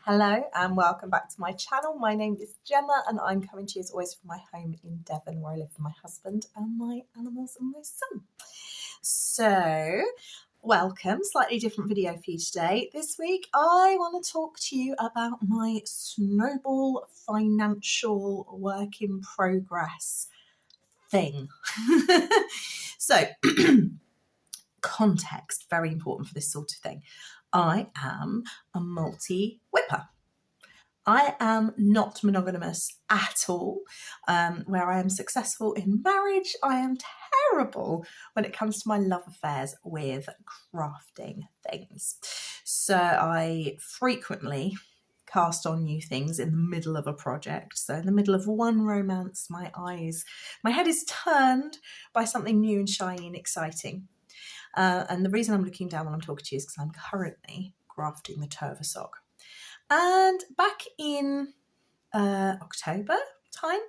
Hello and welcome back to my channel. My name is Gemma and I'm coming to you as always from my home in Devon, where I live with my husband and my animals and my son. So welcome, slightly different video for you today. This week I want to talk to you about my Snowball financial work in progress thing. So context, very important for this sort of thing. I am a multi-WIPper. I am not monogamous at all. Where I am successful in marriage, I am terrible when it comes to my love affairs with crafting things. So I frequently cast on new things in the middle of a project. So in the middle of one romance, my head is turned by something new and shiny and exciting. And the reason I'm looking down when I'm talking to you is because I'm currently grafting the toe of a sock. And back in October time,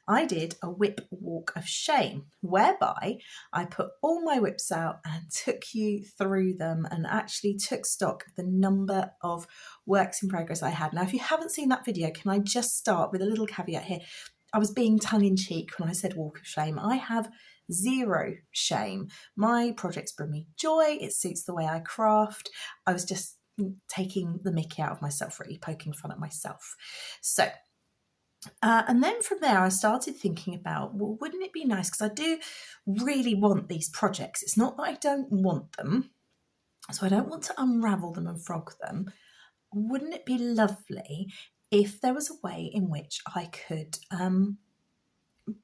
I did a WiP Walk of Shame, whereby I put all my WIPs out and took you through them and actually took stock of the number of works in progress I had. Now, if you haven't seen that video, can I just start with a little caveat here? I was being tongue-in-cheek when I said Walk of Shame. I have zero shame. My projects bring me joy. It suits the way I craft. I was just taking the mickey out of myself, really poking fun at myself. So, and then from there, I started thinking about, well, wouldn't it be nice? Because I do really want these projects. It's not that I don't want them. So I don't want to unravel them and frog them. Wouldn't it be lovely if there was a way in which I could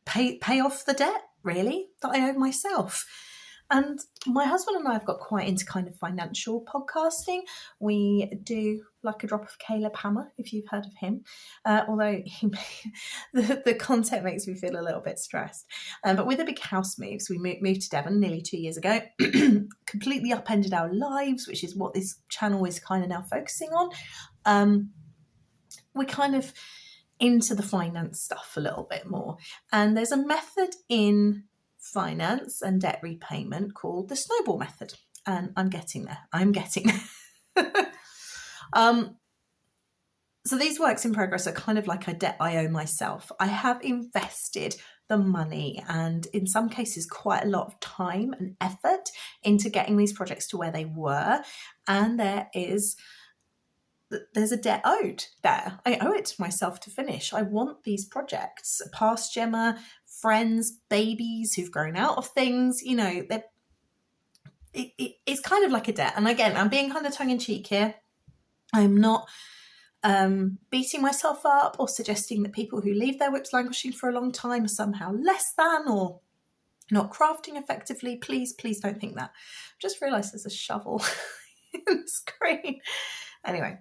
pay off the debt, really, that I owe myself? And my husband and I have got quite into kind of financial podcasting. We do Like a Drop of Caleb Hammer, if you've heard of him, although the content makes me feel a little bit stressed. But with the big house moves, we moved to Devon nearly 2 years ago, completely upended our lives, which is what this channel is kind of now focusing on. We're kind of into the finance stuff a little bit more. And there's a method in finance and debt repayment called the Snowball method, and I'm getting there. So these works in progress are kind of like a debt I owe myself. I have invested the money and in some cases quite a lot of time and effort into getting these projects to where they were, and there's a debt owed there. I owe it to myself to finish. I want these projects. Past Gemma, friends, babies who've grown out of things, you know, it's kind of like a debt. And again, I'm being kind of tongue-in-cheek here. I'm not beating myself up or suggesting that people who leave their WIPs languishing for a long time are somehow less than or not crafting effectively. Please don't think that. Just realised there's a shovel in the screen. Anyway.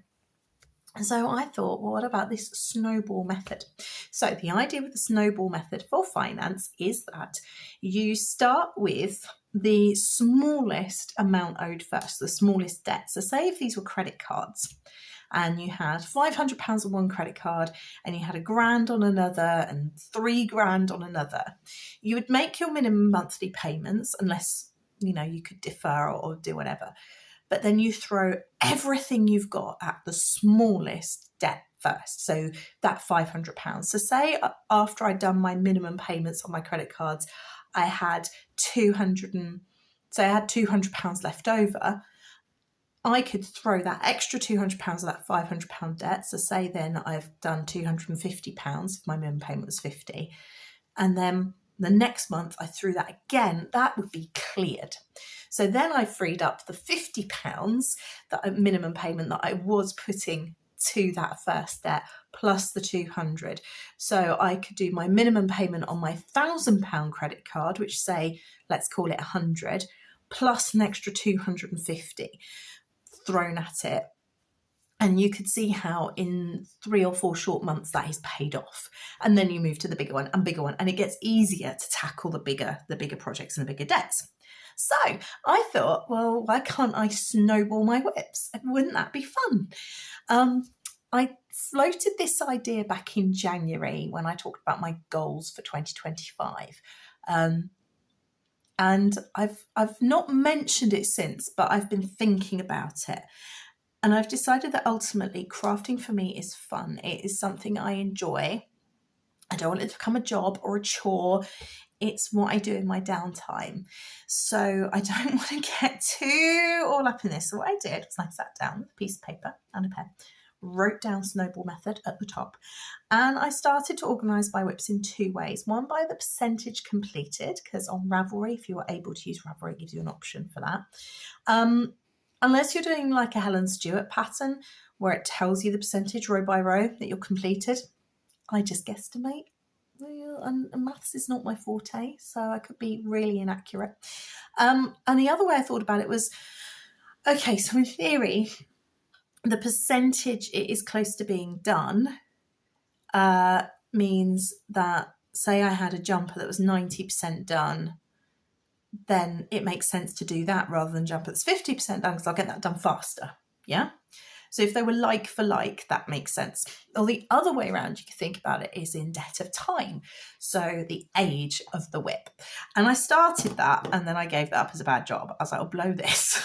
So I thought, well, what about this Snowball method? So the idea with the Snowball method for finance is that you start with the smallest amount owed first, the smallest debt. So say if these were credit cards and you had £500 on one credit card and you had £1,000 on another and £3,000 on another, you would make your minimum monthly payments unless, you know, you could defer or do whatever. But then you throw everything you've got at the smallest debt first. So that £500. So say after I'd done my minimum payments on my credit cards, I had £200 left over. I could throw that extra £200 of that £500 debt. So say then I've done £250 if my minimum payment was £50. And then the next month I threw that again, that would be cleared. So then I freed up the £50 that minimum payment that I was putting to that first debt plus the 200. So I could do my minimum payment on my £1,000 credit card, which say, let's call it 100, plus an extra 250 thrown at it. And you could see how in 3 or 4 short months that is paid off. And then you move to the bigger one, and it gets easier to tackle the bigger projects and the bigger debts. So I thought, well, why can't I snowball my WIPs? Wouldn't that be fun? I floated this idea back in January when I talked about my goals for 2025. And I've not mentioned it since, but I've been thinking about it. And I've decided that ultimately crafting for me is fun. It is something I enjoy. I don't want it to become a job or a chore. It's what I do in my downtime. So I don't want to get too all up in this. So what I did was I sat down with a piece of paper and a pen, wrote down Snowball method at the top, and I started to organise my WIPs in two ways. One by the percentage completed, because on Ravelry, if you are able to use Ravelry, it gives you an option for that. Unless you're doing like a Helen Stewart pattern where it tells you the percentage row by row that you're completed, I just guesstimate. And maths is not my forte, so I could be really inaccurate. And the other way I thought about it was, okay, so in theory, the percentage it is close to being done means that, say I had a jumper that was 90% done, then it makes sense to do that rather than jumper that's 50% done, because I'll get that done faster. Yeah. So if they were like for like, that makes sense. Or the other way around, you can think about it, is in debt of time. So the age of the WIP. And I started that and then I gave that up as a bad job. I was like, I'll blow this.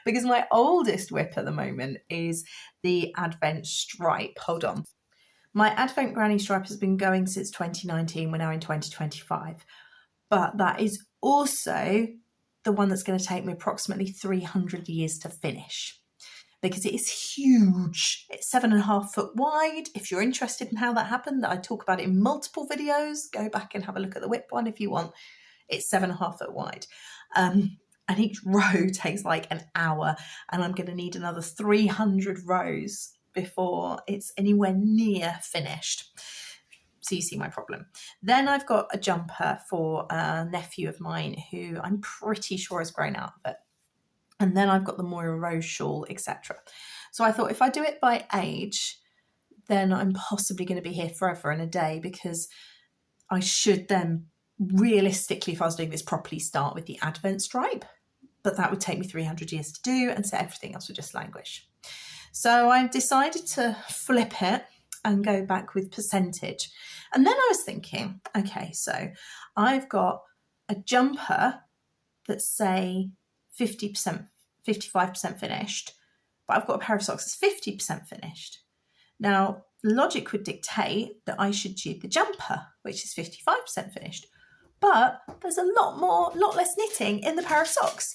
Because my oldest WIP at the moment is the Advent stripe. Hold on. My Advent granny stripe has been going since 2019. We're now in 2025. But that is also the one that's going to take me approximately 300 years to finish, because it is huge. It's 7.5 foot wide. If you're interested in how that happened, I talk about it in multiple videos. Go back and have a look at the WIP one if you want. It's 7.5 foot wide. And each row takes like an hour, and I'm going to need another 300 rows before it's anywhere near finished. So you see my problem. Then I've got a jumper for a nephew of mine who I'm pretty sure has grown out of it. And then I've got the Moira Rose shawl, etc. So I thought if I do it by age, then I'm possibly going to be here forever and a day, because I should then realistically, if I was doing this properly, start with the Advent stripe. But that would take me 300 years to do, and so everything else would just languish. So I decided to flip it and go back with percentage. And then I was thinking, okay, so I've got a jumper that's, say, 50%, 55% finished, but I've got a pair of socks that's 50% finished. Now, logic would dictate that I should do the jumper, which is 55% finished, but there's a lot less knitting in the pair of socks.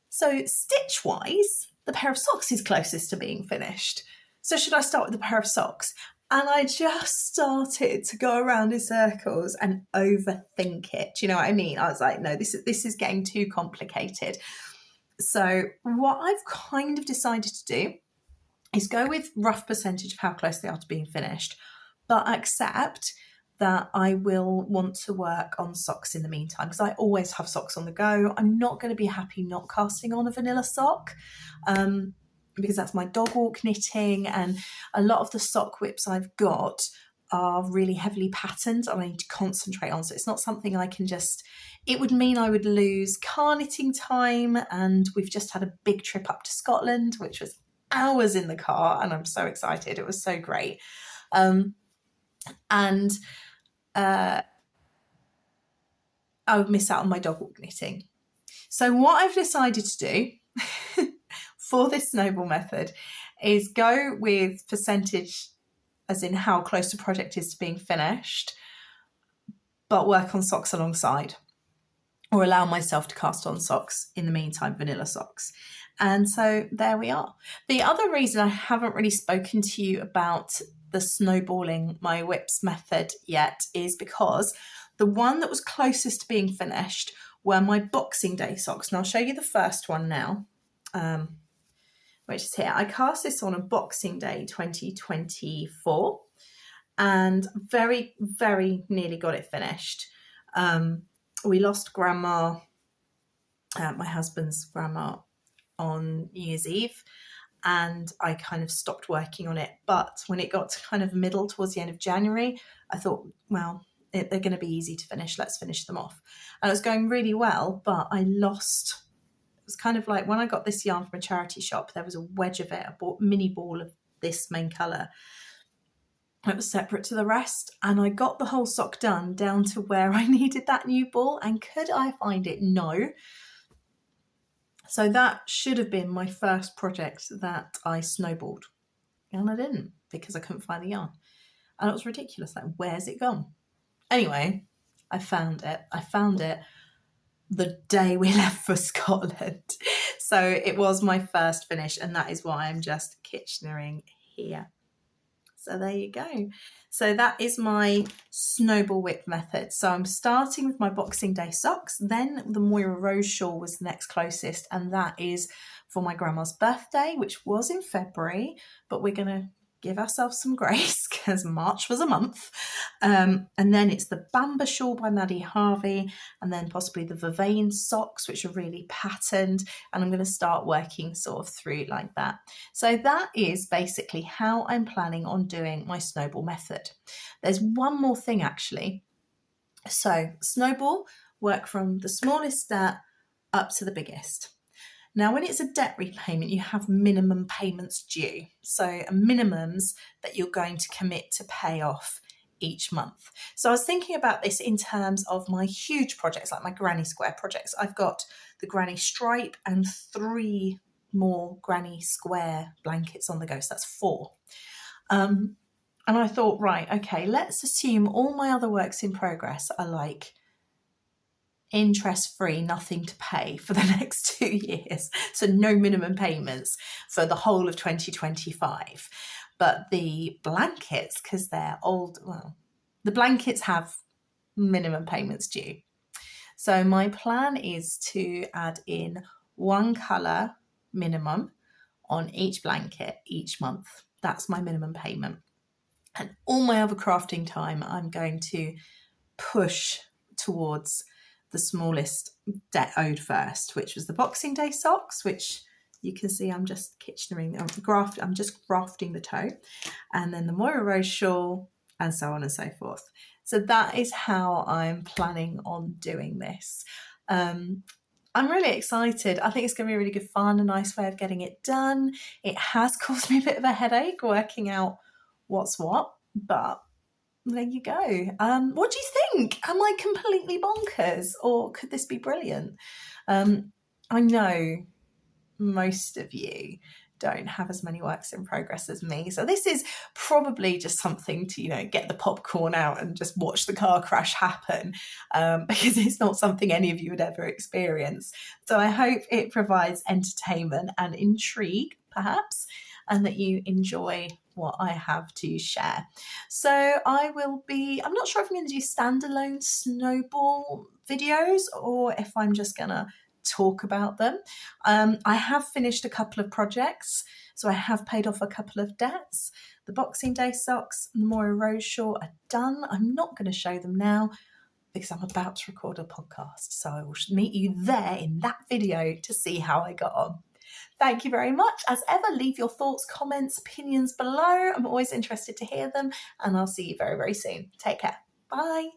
So stitch-wise, the pair of socks is closest to being finished. So should I start with the pair of socks? And I just started to go around in circles and overthink it. Do you know what I mean? I was like, no, this is getting too complicated. So what I've kind of decided to do is go with rough percentage of how close they are to being finished, but accept that I will want to work on socks in the meantime, because I always have socks on the go. I'm not going to be happy not casting on a vanilla sock, because that's my dog walk knitting, and a lot of the sock WIPs I've got are really heavily patterned and I need to concentrate on. So it's not something I can just, it would mean I would lose car knitting time, and we've just had a big trip up to Scotland, which was hours in the car, and I'm so excited. It was so great. I would miss out on my dog walk knitting. So what I've decided to do for this Snowball method is go with percentage, as in how close the project is to being finished, but work on socks alongside, or allow myself to cast on socks in the meantime, vanilla socks. And so there we are. The other reason I haven't really spoken to you about the snowballing my WIPs method yet is because the one that was closest to being finished were my Boxing Day socks. And I'll show you the first one now, which is here. I cast this on a Boxing Day 2024 and very, very nearly got it finished. We lost grandma, my husband's grandma, on New Year's Eve, and I kind of stopped working on it. But when it got to kind of middle towards the end of January, I thought, well, they're going to be easy to finish. Let's finish them off. And it was going really well, but I lost. It was kind of like when I got this yarn from a charity shop, there was a wedge of it, a mini ball of this main colour. It was separate to the rest, and I got the whole sock done down to where I needed that new ball. And could I find it? No. So that should have been my first project that I snowballed. And I didn't, because I couldn't find the yarn. And it was ridiculous. Like, where's it gone? Anyway, I found it. I found it the day we left for Scotland. So it was my first finish, and that is why I'm just Kitchenering here. So there you go. So that is my Snowball WiP method. So I'm starting with my Boxing Day socks. Then the Moira Rose shawl was the next closest, and that is for my grandma's birthday, which was in February, but we're going to give ourselves some grace because March was a month. And then it's the Bamba shawl by Maddie Harvey, and then possibly the Vervain socks, which are really patterned. And I'm going to start working sort of through like that. So that is basically how I'm planning on doing my Snowball method. There's one more thing actually. So Snowball, work from the smallest debt up to the biggest. Now, when it's a debt repayment, you have minimum payments due. So minimums that you're going to commit to pay off each month. So I was thinking about this in terms of my huge projects, like my granny square projects. I've got the granny stripe and 3 more granny square blankets on the go. So that's 4. And I thought, right, okay, let's assume all my other works in progress are like interest-free, nothing to pay for the next 2 years. So no minimum payments for the whole of 2025. But the blankets, because they're old, well, the blankets have minimum payments due. So my plan is to add in 1 colour minimum on each blanket each month. That's my minimum payment. And all my other crafting time, I'm going to push towards the smallest debt owed first, which was the Boxing Day socks, which you can see I'm just Kitchenering, I'm just grafting the toe, and then the Moira Rose shawl, and so on and so forth. So that is how I'm planning on doing this. I'm really excited. I think it's going to be really good fun, a nice way of getting it done. It has caused me a bit of a headache working out what's what, but there you go. What do you think? Am I completely bonkers, or could this be brilliant? I know most of you don't have as many works in progress as me, so this is probably just something to, get the popcorn out and just watch the car crash happen, because it's not something any of you would ever experience. So I hope it provides entertainment and intrigue, perhaps, and that you enjoy what I have to share. So I'm not sure if I'm going to do standalone Snowball videos or if I'm just going to talk about them. I have finished a couple of projects, so I have paid off a couple of debts. The Boxing Day socks and the Moira Rose shawl are done. I'm not going to show them now because I'm about to record a podcast, so I will meet you there in that video to see how I got on. Thank you very much. As ever, leave your thoughts, comments, opinions below. I'm always interested to hear them, and I'll see you very, very soon. Take care. Bye.